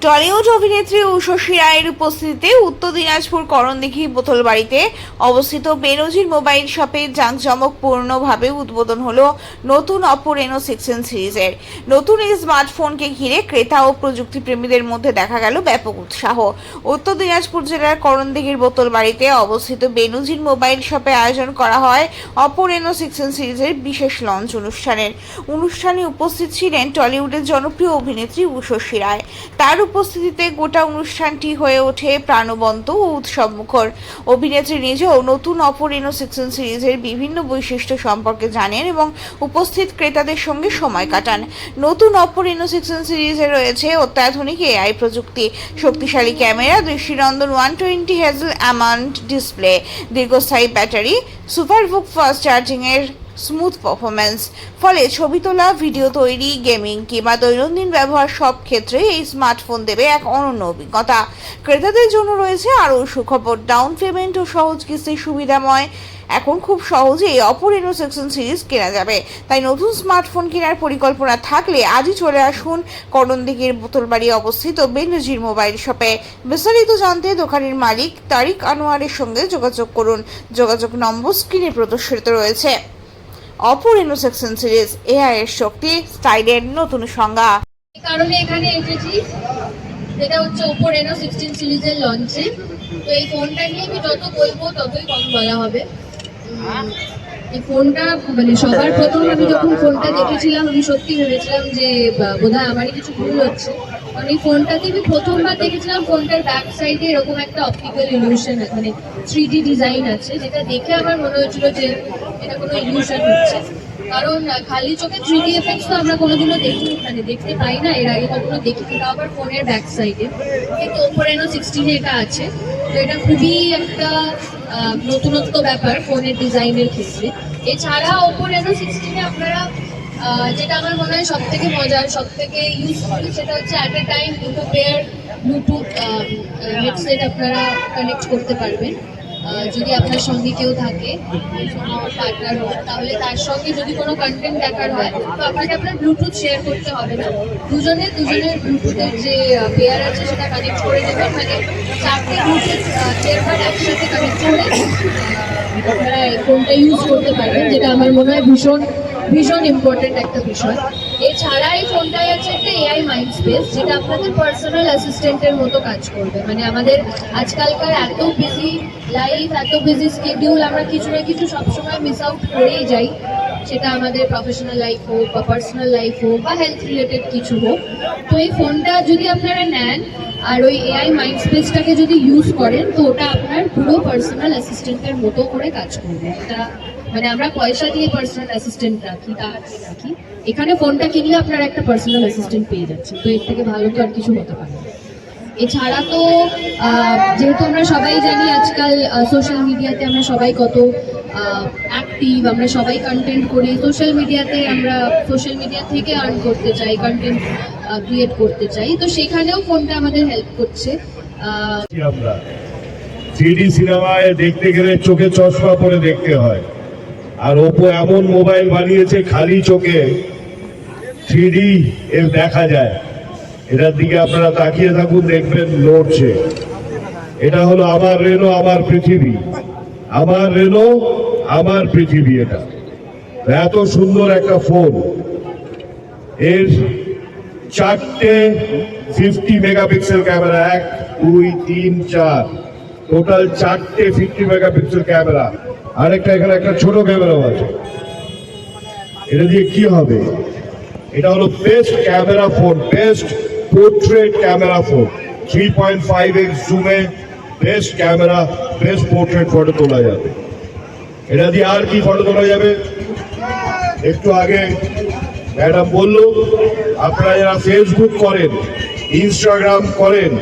Tollywood অভিনেত্রী উষসী রায়ের উপস্থিতিতে উত্তর দিনাজপুর করণদিঘি বোতলবাড়িতে অবস্থিত বেনজির মোবাইল শপে জাঁকজমকপূর্ণভাবে উদ্বোধন হলো নতুন অপো রেনো 6N সিরিজের। নতুন এই স্মার্টফোনকে ঘিরে ক্রেতা ও প্রযুক্তিপ্রেমীদের মধ্যে দেখা গেল ব্যাপক উৎসাহ। উত্তর দিনাজপুর জেলার করণদিঘির বোতলবাড়িতে অবস্থিত বেনজির মোবাইল শপে আয়োজন করা হয় অপো রেনো 6N সিরিজের বিশেষ লঞ্চ অনুষ্ঠানে উপস্থিত ছিলেন টলিউডের জনপ্রিয় অভিনেত্রী উষসী রায়। তার উপস্থিতিতে গোটা অনুষ্ঠানটি হয়ে ওঠে প্রাণবন্ত ও উৎসবমুখর। অভিনেত্রী নিজেও নতুন অপো রেনো 6N সিরিজের বিভিন্ন বৈশিষ্ট্য সম্পর্কে জানেন এবং উপস্থিত ক্রেতাদের সঙ্গে সময় কাটান। নতুন অপো রেনো 6N সিরিজে রয়েছে অত্যাধুনিক এআই প্রযুক্তি, শক্তিশালী ক্যামেরা, দৃষ্টিনন্দন 120 হেজেল অ্যামাউন্ট ডিসপ্লে, দীর্ঘস্থায়ী ব্যাটারি, সুপারবুক ফাস্ট চার্জিং এর স্মুথ পারফরম্যান্স। ফলে ছবি তোলা, ভিডিও তৈরি, গেমিং কিংবা দৈনন্দিন ব্যবহার সব ক্ষেত্রে এই স্মার্টফোন দেবে এক অনন্য অভিজ্ঞতা। ক্রেতাদের জন্য রয়েছে আরও সুখবর, ডাউন পেমেন্ট ও সহজ কিস্তির সুবিধাময়। এখন খুব সহজেই অপো রেনো 6N সিরিজ কেনা যাবে। তাই নতুন স্মার্টফোন কেনার পরিকল্পনা থাকলে আজই চলে আসুন করণদিঘির বোতলবাড়ি অবস্থিত বেনজির মোবাইল শপে। বিস্তারিত জানতে দোকানের মালিক তারিক আনোয়ারের সঙ্গে যোগাযোগ করুন। যোগাযোগ নম্বর স্ক্রিনে প্রদর্শিত রয়েছে। Oppo Reno 6N series, AI এর শক্তি, স্টাইলের নতুন সংজ্ঞা। এই কারণে এখানে এসেছি, যেটা হচ্ছে অপো রেনো 6N সিরিজের লঞ্চে। তো এই ফোনটা নিয়ে আমি যত বলবো ততই কম বলা হবে। এই ফোনটা মানে সবার প্রথম আমি যখন ফোনটা দেখেছিলাম আমি সত্যি ভেবেছিলাম যে বোধহয় আমারই কিছু ভুল হচ্ছে, কারণ এই ফোনটাতে আমি প্রথমবার দেখেছিলাম ফোনটার ব্যাক সাইডে এরকম একটা অপটিক্যাল ইলিউশন, মানে 3D ডিজাইন আছে, যেটা দেখে আমার মনে হচ্ছিল যে এটা কোনো ইলিউশন হচ্ছে। কারণ খালি চোখে 3D এফেক্টস তো আমরা কোনোদিনও দেখতে পাই না, এর আগে কখনো দেখিনি, তাও আবার ফোনের ব্যাক সাইডে। কিন্তু অপো রেনো 16 এটা আছে, তো এটা খুবই একটা নতুনত্ব ব্যাপার ফোনের ডিজাইনের ক্ষেত্রে। এছাড়া অপো রেনো 16 আপনারা যেটা আমার মনে হয় সব থেকে মজার, সব থেকে ইউজফুল, সেটা হচ্ছে অ্যাট এ টাইম দুটো পেয়ার ব্লুটুথ হেডসেট আপনারা কানেক্ট করতে পারবেন। যদি আপনার সঙ্গে কেউ থাকে, পার্টনার হোক, তাহলে তার সঙ্গে যদি কোনো কন্টেন্ট দেখার হয় তো আপনাকে আপনার ব্লুটুথ শেয়ার করতে হবে না, দুজনের ব্লুটুথের যে পেয়ার আছে সেটা কানেক্ট করে নেবেন, মানে 4টে ব্লুটুথ পেয়ার একসাথে কানেক্ট করে আপনারা ফোনটা ইউজ করতে পারবেন, যেটা আমার মনে হয় ভীষণ ইম্পর্টেন্ট একটা বিষয়। এছাড়া এই ফোনটায় আছে একটা এআই মাইন্ড স্পেস, যেটা আপনাদের পার্সোনাল অ্যাসিস্ট্যান্টের মতো কাজ করবে। মানে আমাদের আজকালকার এত বিজি লাইফ, এত বিজি স্কেডিউল, আমরা কিছু না কিছু সবসময় মিস আউট করেই যাই, সেটা আমাদের প্রফেশনাল লাইফ হোক বা পার্সোনাল লাইফ হোক বা হেলথ রিলেটেড কিছু হোক। তো এই ফোনটা যদি আপনারা নেন আর ওই এআই মাইন্ড স্পেসটাকে যদি ইউজ করেন, তো ওটা আপনার পুরো পার্সোনাল অ্যাসিস্ট্যান্টের মতো করে কাজ করবে। এটা মানে আমরা পয়সা দিয়ে পার্সোনাল অ্যাসিস্ট্যান্ট রাখি, এখানে ফোনটা কিনলে আপনারা একটা পার্সোনাল অ্যাসিস্ট্যান্ট পেয়ে যাচ্ছেন, তো এর থেকে ভালো তো আর কিছু হতে পারে না। এছাড়া তো যেহেতু আমরা সবাই জানি আজকাল সোশ্যাল মিডিয়াতে আমরা সবাই কত অ্যাক্টিভ, আমরা সবাই কন্টেন্ট করি সোশ্যাল মিডিয়াতে, আমরা সোশ্যাল মিডিয়া থেকে আর্ন করতে চাই, কন্টেন্ট ক্রিয়েট করতে চাই, তো সেখানেও ফোনটা আমাদের হেল্প করছে। আমরা 3D সিনেমায় দেখতে গেলে চোখে চশমা পরে দেখতে হয়, আর ওপো এমন মোবাইল বানিয়েছে খালি চোখে 3D এর দেখা যায়। এটার দিকে আপনারা তাকিয়ে থাকুন, দেখবেন লড়ছে। এটা হলো আমার রেনো আমার পৃথিবী, আমার রেনো আমার পৃথিবী। এটা এত সুন্দর একটা ফোন, এর 4টে 50 মেগাপিক্সেল ক্যামেরা, 1 2 3 4, টোটাল 4টে 50 মেগাপিক্সেল ক্যামেরা, আরেকটা এখানে একটা ছোট ক্যামেরাও আছে। এটা দিয়ে কি হবে? এটা হলো best camera phone, best portrait camera phone, 3.5x জুমে best camera, best portrait photo তোলা যাবে। এটা দিয়ে আর কি ফটো তোলা যাবে? একটু আগে ম্যাডাম বললো, আপনারা যারা ফেসবুক করেন, ইনস্টাগ্রাম করেন,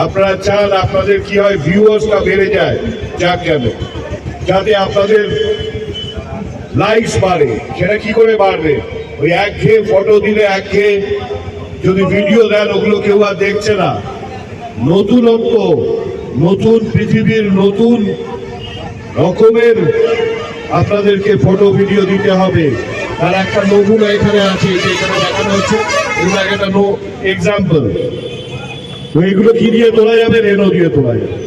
আপনারা চান আপনাদের কি হয়, ভিউয়ার্সটা বেড়ে যায়, যাক কেন, যাতে আপনাদের লাইকস বাড়ে। সেটা কি করে বাড়বে? ওই একঘেয়ে ফটো দিলে, একঘেয়ে যদি ভিডিও দেন, ওগুলো কেউ আর দেখছে না। নতুনত্ব, নতুন পৃথিবীর নতুন রকমের আপনাদেরকে ফটো ভিডিও দিতে হবে। তার একটা নমুনা এখানে আছে, যেখানে দেখানো হচ্ছে, একটা এক্সাম্পল। তো এগুলো কি দিয়ে তোলা যাবে? রেনো দিয়ে তোলা যাবে।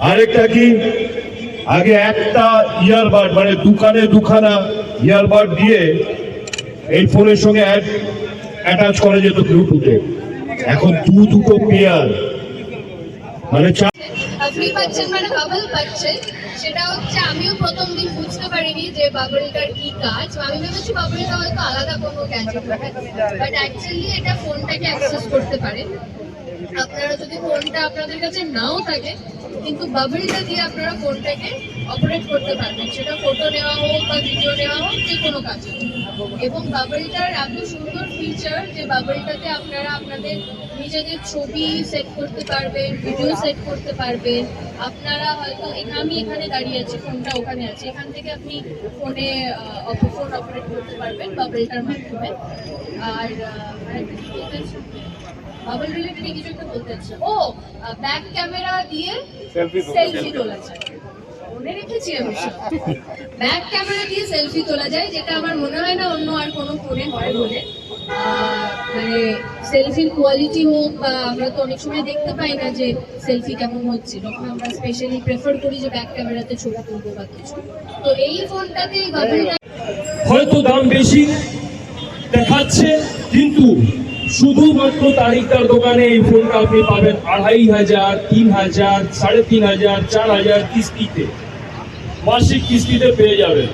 আরেকটা কি, আগে একটা ইয়ারবাড মানে দোকানে দুখানা ইয়ারবাড দিয়ে এই ফোনের সঙ্গে অ্যাটাচ করা যেত ব্লুটুথে, এখন দুটো পেয়ার মানে আপনি পাচ্ছেন মানে বাবল পাচ্ছেন। সেটা হচ্ছে আমিও প্রথম দিন বুঝতে পারিনি যে বাবলটার কি কাজ। আমি ভেবেছি বাবলটা হয়তো আলাদা কোনো গ্যাজেট হবে, বাট অ্যাকচুয়ালি এটা ফোনটাকে অ্যাক্সেস করতে পারে। আপনারা যদি ফোনটা আপনাদের কাছে নাও থাকে, কিন্তু বাবলটা দিয়ে আপনারা ফোনটাকে অপারেট করতে পারবেন, সেটা ফটো নেওয়া হোক বা ভিডিও নেওয়া হোক, যে কোনো কাজ। এবং বাবলটার এত সুন্দর ফিচার যে বাবলটাতে আপনারা আপনাদের নিজেদের ছবি সেট করতে পারবেন, ভিডিও সেট করতে পারবেন। আপনারা হয়তো আমি এখানে দাঁড়িয়ে আছি, ফোনটা ওখানে আছে, এখান থেকে আপনি ফোনে ফোন অপারেট করতে পারবেন বাবলটার মাধ্যমে। আর বাবল রিলেটেড কিছু একটা বলতে চাচ্ছি। ব্যাক ক্যামেরা দিয়ে সেলফি তোলা যায়, মনে রেখেছি আমি। ব্যাক ক্যামেরা দিয়ে সেলফি তোলা যায়, যেটা আমার মনে হয় না অন্য আর কোনো ফোনে হয় বলে। মানে সেলফির কোয়ালিটি হোক, বা আমরা তো অনেক সময় দেখতে পাই না যে সেলফি কেমন হচ্ছে, তখন আমরা স্পেশালি প্রেফার করি যে ব্যাক ক্যামেরাতে ছবি তুলবো বা কিছু। তো এই ফোনটাতে এই বাবলটা হয়তো দাম বেশি দেখাচ্ছে, কিন্তু শুধুমাত্র তারিখটার দোকানে এই ফোনটা আপনি পাবেন 2500, 3000, 3500, 4000 কিস্তিতে, মাসিক কিস্তিতে পেয়ে যাবেন।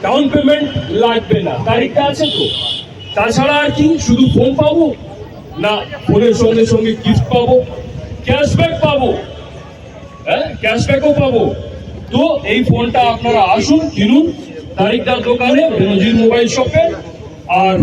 ডাউন পেমেন্ট লাগবে না, তারিখটা আছে তো। তাছাড়া আর কি, শুধু ফোন পাবো না, ফোনের সঙ্গে সঙ্গে গিফট পাবো, ক্যাশব্যাক পাবো, হ্যাঁ ক্যাশব্যাকও পাবো। তো এই ফোনটা আপনারা আসুন, কিনুন তারিখটার দোকানে, বেনজির মোবাইল শপে। আর